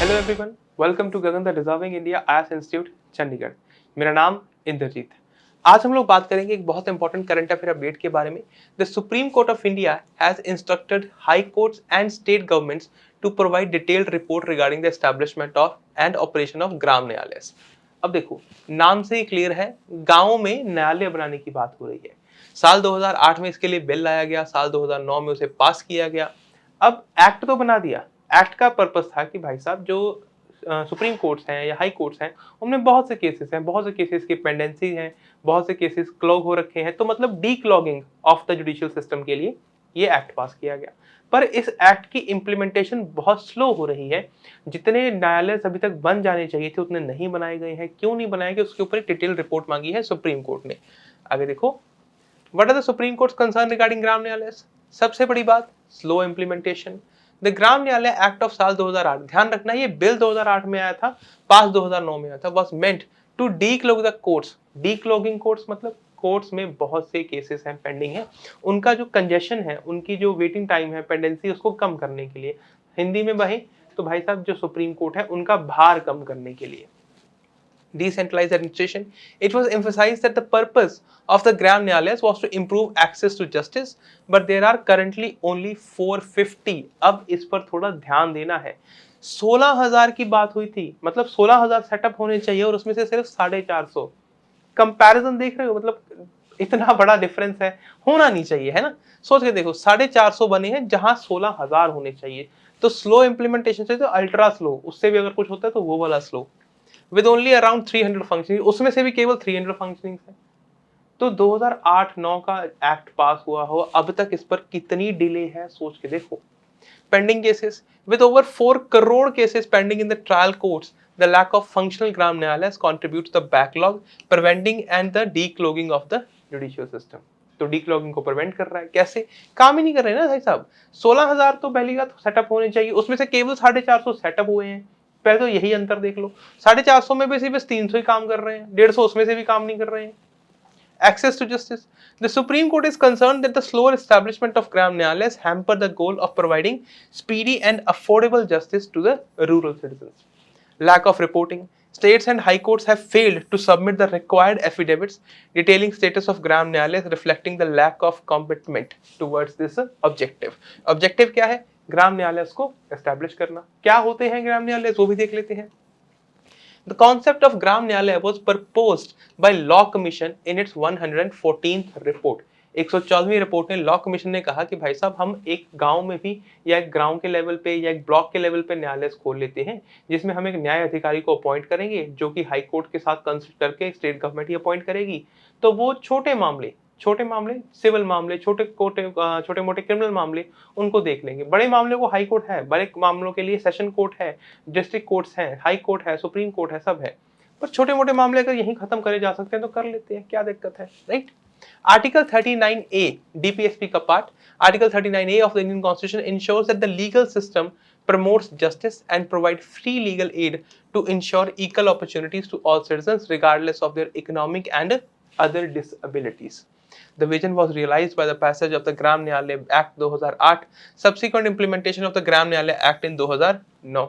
Hello everyone, welcome to Gagan the deserving India IAS institute Chandigarh. मेरा नाम इंद्रजीत है। आज हम लोग बात करेंगे एक बहुत इंपॉर्टेंट करंट अफेयर अपडेट के बारे में। The supreme court of India has instructed high courts and state governments to provide detailed report regarding the establishment of and operation of Gram Nyayalaya. अब देखो, नाम से ही क्लियर है, गाँव में न्यायालय बनाने की बात हो रही है। साल 2008 में इसके लिए बिल लाया गया, साल 2009 में उसे पास किया गया। अब एक्ट तो बना दिया। एक्ट का पर्पस था कि भाई साहब जो सुप्रीम कोर्ट्स हैं या हाई कोर्ट्स हैं, उनमें बहुत से केसेस हैं, बहुत से केसेस की पेंडेंसी हैं, बहुत से केसेस क्लॉग हो रखे हैं, तो मतलब D clogging of the judicial system के लिए ये एक्ट पास किया गया। पर इस एक्ट की इम्प्लीमेंटेशन बहुत स्लो हो रही है। जितने न्यायालय अभी तक बन जाने चाहिए थे उतने नहीं बनाए गए हैं। क्यों नहीं बनाए गए, उसके ऊपर एक डिटेल रिपोर्ट मांगी है सुप्रीम कोर्ट ने। आगे देखो, what are the supreme court's concern regarding Gram Nyayalaya. सबसे बड़ी बात, स्लो इम्प्लीमेंटेशन। द ग्राम न्यायालय एक्ट ऑफ साल 2008, ध्यान रखना ये बिल 2008 में आया था, पास 2009 में आया था, was meant to declog the courts. Declogging courts मतलब कोर्ट्स में बहुत से केसेस हैं, पेंडिंग है, उनका जो कंजेशन है, उनकी जो वेटिंग टाइम है, पेंडेंसी, उसको कम करने के लिए। हिंदी में बहे तो भाई साहब जो सुप्रीम कोर्ट है उनका भार कम करने के लिए। Decentralized administration, it was emphasized that the purpose of the Gram Nyayalayas was to improve access to justice, but there are currently only 450। अब इस पर थोड़ा ध्यान देना है। 16,000 की बात हुई थी, मतलब 16,000 सेटअप होने चाहिए और उसमें से सिर्फ 450। कंपैरिजन देख रहे हो, मतलब इतना बड़ा डिफरेंस है, होना नहीं चाहिए, है ना। सोच के देखो, 450 बने हैं जहां 16,000 होने चाहिए। तो स्लो इंप्लीमेंटेशन से तो अल्ट्रा स्लो, उससे भी अगर कुछ होता है तो वो वाला slow. With only around 300 functioning, उसमें से भी केवल 300 फंक्शनिंग है। तो 2008-9 का एक्ट पास हुआ हो, अब तक इस पर कितनी डिले है, सोच के देखो। Pending cases, with over 4 crore cases pending in the trial courts, the lack of functional Gram Nyayalaya contributes the backlog, preventing and the declogging of the judicial system. तो डीक्लॉगिंग को प्रिवेंट कर रहा है, कैसे? काम ही नहीं कर रहे ना भाई साहब। 16,000 तो पहली बात सेटअप होने चाहिए, उसमें से केवल 450 सेटअप हुए हैं। पहले तो यही अंतर देख लो। 450 में भी सिर्फ 300 ही काम कर रहे हैं, 150 उसमें से भी काम नहीं कर रहे हैं। Access to justice. The Supreme Court is concerned that the slower establishment of Gram Nyayalayas hamper the goal of providing speedy and affordable justice to the rural citizens. Lack of reporting. States and high courts have failed to submit the required affidavits detailing status of Gram Nyayalayas, reflecting the lack of commitment towards this objective. Objective क्या है? ग्राम न्यायालय को establish करना। क्या होते हैं ग्राम न्यायालय, वो भी देख लेते हैं। The concept of Gram Nyalaya was proposed by Law Commission in its 114th report। 114वीं रिपोर्ट में लॉ कमीशन ने कहा कि भाई साहब हम एक गांव में भी या एक गांव के लेवल पे या एक ब्लॉक के लेवल पे न्यायालय खोल लेते हैं, जिसमें हम एक न्याय अधिकारी को अपॉइंट करेंगे जो कि हाई कोर्ट के साथ कंसल्ट करके स्टेट गवर्नमेंट ही अपॉइंट करेगी। तो वो छोटे मामले, सिविल मामले, छोटे मोटे क्रिमिनल मामले, उनको देख लेंगे। बड़े मामले को हाई कोर्ट है, बड़े मामलों के लिए सेशन कोर्ट है, डिस्ट्रिक्ट कोर्ट्स हैं, हाई कोर्ट है, सुप्रीम कोर्ट है, सब है। पर छोटे मोटे मामले अगर यहीं खत्म करे जा सकते हैं तो कर लेते हैं, क्या दिक्कत है, राइट। आर्टिकल 39A डीपीएसपी का part, article 39A of the Indian constitution ensures that the legal system promotes justice and provide free legal aid to ensure equal opportunities to all citizens regardless of their economic and other disabilities. The vision was realized by the passage of the Gram Nyalaya Act 2008, subsequent implementation of the Gram Nyalaya Act in 2009.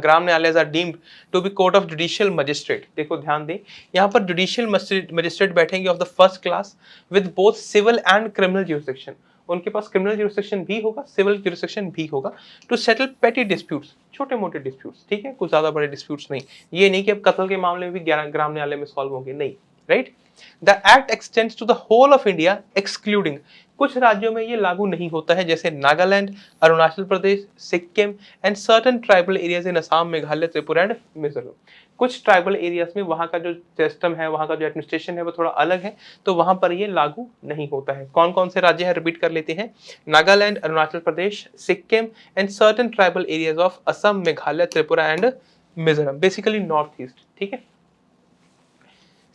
Gram Nyayalaya are deemed to be court of judicial magistrate. देखो ध्यान दें, यहाँ पर judicial magistrate बैठेंगे of the first class with both civil and criminal jurisdiction. उनके पास criminal jurisdiction भी होगा, सिविल ज्यूरिसडिक्शन भी होगा, टू सेटल पेटी डिस्प्यूट्स, छोटे मोटे डिस्प्यूट्स, ठीक है, कुछ ज्यादा बड़े डिस्प्यूट्स नहीं। ये नहीं कि अब कत्ल के मामले भी ग्राम न्यायालय में सॉल्व होंगे, नहीं, right. The act extends to the whole of India excluding, कुछ राज्यों में ये लागू नहीं होता है, जैसे Nagaland, Arunachal Pradesh, Sikkim and certain tribal areas in Assam, Meghalaya, Tripura and Mizoram. कुछ ट्राइबल एरियाज में वहाँ का जो सिस्टम है, वहाँ का जो एडमिनिस्ट्रेशन है वो थोड़ा अलग है, तो वहाँ पर ये लागू नहीं होता है। कौन कौन से राज्य है, रिपीट कर लेते हैं, Nagaland, Arunachal Pradesh, Sikkim and certain tribal areas of Assam, Meghalaya, Tripura and Mizoram, basically north east, ठीक है।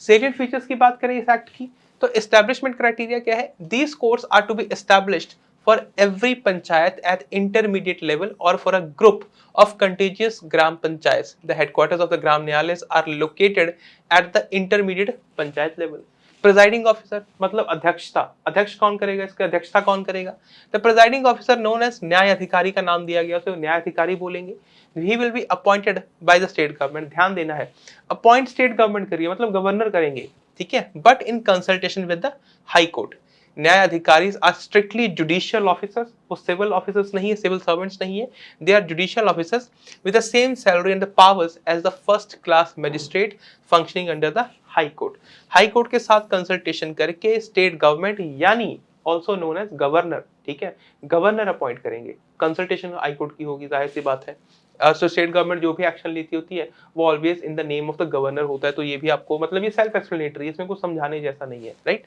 सेलिएंट फीचर्स की बात करें इस एक्ट की, तो एस्टैब्लिशमेंट क्राइटेरिया क्या है, these courts are to be established for every panchayat at intermediate level और for a group of contiguous gram panchayats. The headquarters of the gram nyayalayas are located at the intermediate panchayat level. Presiding officer मतलब अध्यक्षता, अध्यक्ष कौन करेगा, इसकी अध्यक्षता कौन करेगा? The presiding officer known as, Nyaya Adhikari का नाम दिया गया, उसे न्याय अधिकारी बोलेंगे। He will be appointed by the state government, ध्यान देना है, अपॉइंट स्टेट गवर्नमेंट करिए मतलब गवर्नर करेंगे, ठीक है, but in consultation with the high court. Nyaya Adhikari are strictly judicial officers, वो सिविल ऑफिसर्स नहीं है, सिविल सर्वेंट्स नहीं है, they are judicial officers with the same salary and the powers as the first class magistrate functioning under the high court. High court के साथ consultation करके state government यानी also known as governor, ठीक है, governor appoint करेंगे। Consultation high court की होगी, जाहिर सी बात है। सो स्टेट गवर्नमेंट जो भी एक्शन लेती होती है वो always in the name of the governor होता है, तो ये भी आपको मतलब ये सेल्फ एक्सप्लेनेटरी है, इसमें कुछ समझाने जैसा नहीं है, राइट।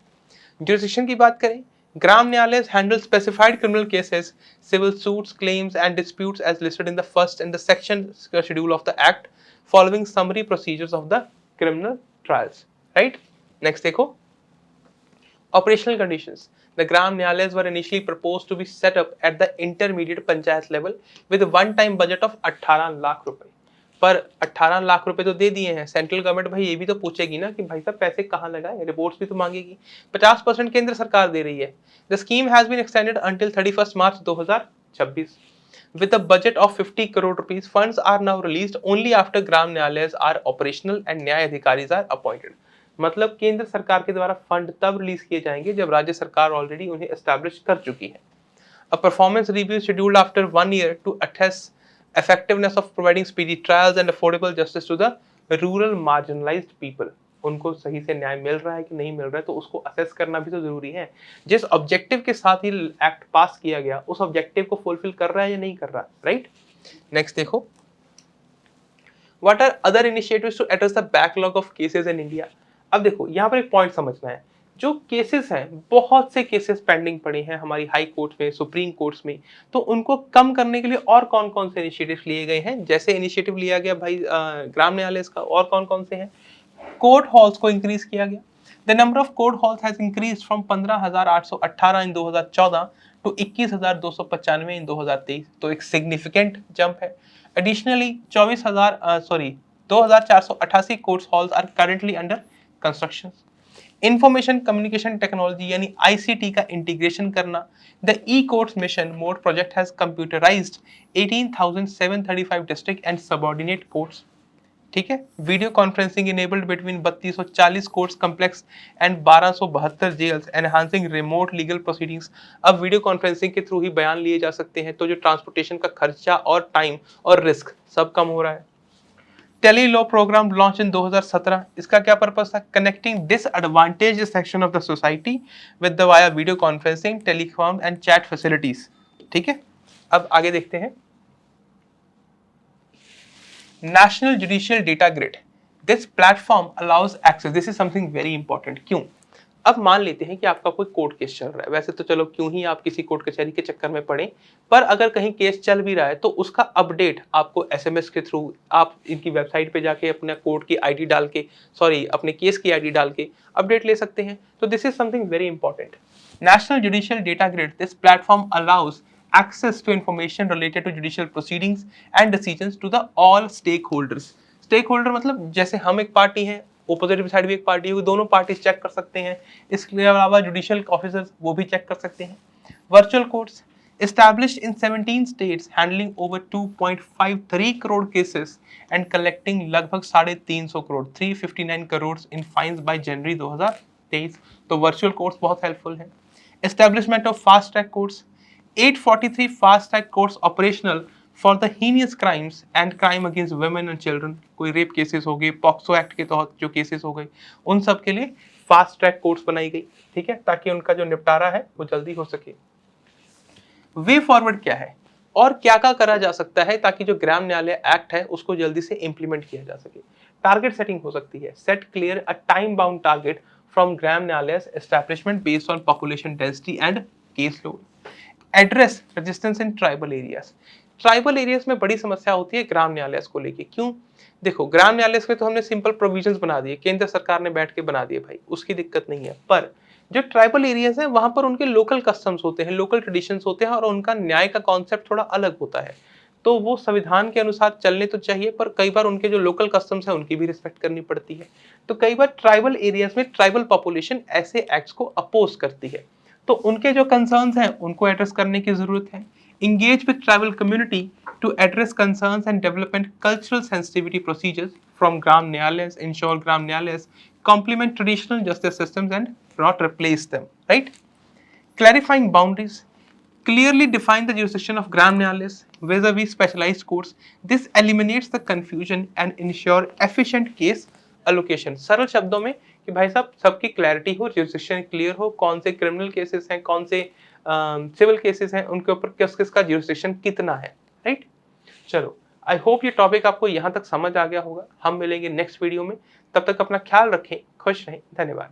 जुरिस्डिक्शन की बात करें, Gram Nyayalaya handle specified criminal cases, civil suits, claims and disputes as listed in the first and the section schedule of the act following summary procedures of the criminal trials, right. Next देखो, operational conditions. The Gram Nyayalayas were initially proposed to be set up at the intermediate panchayat level with a one-time budget of 18 lakh रुपए। पर 18 लाख रुपए तो दे दिए हैं, central government भाई ये भी तो पूछेगी ना कि भाई साहब पैसे कहाँ लगाए, रिपोर्ट्स भी तो मांगेगी। 50% केंद्र सरकार दे रही है। The scheme has been extended until 31st March 2026 with a budget of 50 crore rupees. Funds are now released only after Gram Nyayalayas are operational and न्याय अधिकारीज are appointed। मतलब केंद्र सरकार के द्वारा फंड तब रिलीज किए जाएंगे जब राज्य सरकार ऑलरेडी उन्हें एस्टैब्लिश कर चुकी है। A performance review scheduled after 1 year to assess effectiveness of providing speedy trials and affordable justice to the rural marginalized people। उनको सही से न्याय मिल रहा है कि नहीं मिल रहा है तो उसको असेस करना भी तो जरूरी है। जिस ऑब्जेक्टिव के साथ ही एक्ट पास किया गया उस ऑब्जेक्टिव को फुलफिल कर रहा है या नहीं कर रहा, राइट। नेक्स्ट देखो, what are other initiatives to address the backlog of cases in India. अब देखो यहाँ पर एक पॉइंट समझना है, जो केसेस हैं बहुत से केसेस पेंडिंग पड़े हैं हमारी हाई कोर्ट में, सुप्रीम कोर्ट्स में, तो उनको कम करने के लिए और कौन कौन से इनिशिएटिव लिए गए हैं। जैसे इनिशिएटिव लिया गया भाई ग्राम न्यायालय का, और कौन कौन से हैं। कोर्ट हॉल्स को इंक्रीज किया गया। The number of court halls has increase from 15,818 in 2014 to 21,295 in 2023, तो एक सिग्निफिकेंट जंप है। Additionally 2,488 court halls are currently under construction. Information communication technology यानी आईसीटी का इंटीग्रेशन करना। The e courts mission mode project has computerized 18,735 district and subordinate courts, ठीक है। Video conferencing enabled between 3240 courts complex and 1272 jails enhancing remote legal proceedings. अब video conferencing के through ही बयान लिए जा सकते हैं, तो जो ट्रांसपोर्टेशन का खर्चा और टाइम और रिस्क सब कम हो रहा है। Tele law program launch in 2017, इसका क्या पर्पस था, connecting disadvantage section of the society with the via video conferencing, telecom and chat facilities, ठीक है। अब आगे देखते हैं, national judicial data grid, this platform allows access, this is something very important. क्यों, अब मान लेते हैं कि आपका कोई कोर्ट केस चल रहा है, वैसे तो चलो क्यों ही आप किसी कोर्ट कचहरी के चक्कर में पड़े, पर अगर कहीं केस चल भी रहा है तो उसका अपडेट आपको एसएमएस के थ्रू, आप इनकी वेबसाइट पे जाके अपने कोर्ट की आईडी डाल के, सॉरी अपने केस की आईडी डाल के अपडेट ले सकते हैं। तो this is something very important. National judicial data grid, this platform allows access to information related to judicial proceedings and decisions to the all stakeholders। Stakeholder मतलब जैसे हम एक पार्टी हैं, ओपोजिट साइड भी एक पार्टी है, दोनों party check कर सकते हैं। इसके अलावा जुडिशियल ऑफिसर्स वो भी चेक कर सकते हैं। Virtual courts established in 17 states handling over 2.53 crore cases and collecting लगभग 350 crore 359 crore in fines by January 2023। तो वर्चुअल कोर्ट्स बहुत हेल्पफुल हैं। Establishment of fast track courts, 843 fast track courts operational for the heinous crimes and crime against women and children। कोई rape cases हो गए, POCSO act के तहत जो केसेस हो गए, उन सब के लिए फास्ट ट्रैक कोर्ट्स बनाई गई, ठीक है, ताकि उनका जो निपटारा है वो जल्दी हो सके। वे फॉरवर्ड क्या है और क्या क्या करा जा सकता है ताकि जो ग्राम न्यायालय एक्ट है उसको जल्दी से इंप्लीमेंट किया जा सके। टारगेट सेटिंग हो सकती है, set clear a time bound target from Gram Nyayalaya establishment based on population density and case load. Address resistance in tribal areas, tribal areas में बड़ी समस्या होती है ग्राम न्यायालय को लेके। क्यों, देखो ग्राम न्यायालय के तो हमने सिंपल प्रोविजंस बना दिए, केंद्र सरकार ने बैठ के बना दिए भाई, उसकी दिक्कत नहीं है, पर जो ट्राइबल एरियाज हैं वहां पर उनके लोकल कस्टम्स होते हैं, लोकल ट्रेडिशंस होते हैं और उनका न्याय का कॉन्सेप्ट थोड़ा अलग होता है। तो वो संविधान के अनुसार चलने तो चाहिए, पर कई बार उनके जो लोकल कस्टम्स है उनकी भी रिस्पेक्ट करनी पड़ती है। तो कई बार ट्राइबल एरियाज में ट्राइबल पॉपुलेशन ऐसे एक्ट्स को अपोज करती है, तो उनके जो कंसर्न्स हैं उनको एड्रेस करने की जरूरत है। Engage with tribal community to address concerns and development cultural sensitivity procedures from Gram Nyayalayas, ensure Gram Nyayalayas complement traditional justice systems and not replace them, right? Clarifying boundaries, clearly define the jurisdiction of Gram Nyayalayas vis-a-vis specialized courts. This eliminates the confusion and ensure efficient case allocation. सरल शब्दों में कि भाई साहब सबकी clarity हो, jurisdiction clear हो, कौन से क्रिमिनल केसेस हैं, कौन से सिविल केसेस हैं, उनके ऊपर किस किस का jurisdiction कितना है, राइट? चलो, आई होप ये टॉपिक आपको यहाँ तक समझ आ गया होगा। हम मिलेंगे नेक्स्ट वीडियो में, तब तक अपना ख्याल रखें, खुश रहें, धन्यवाद।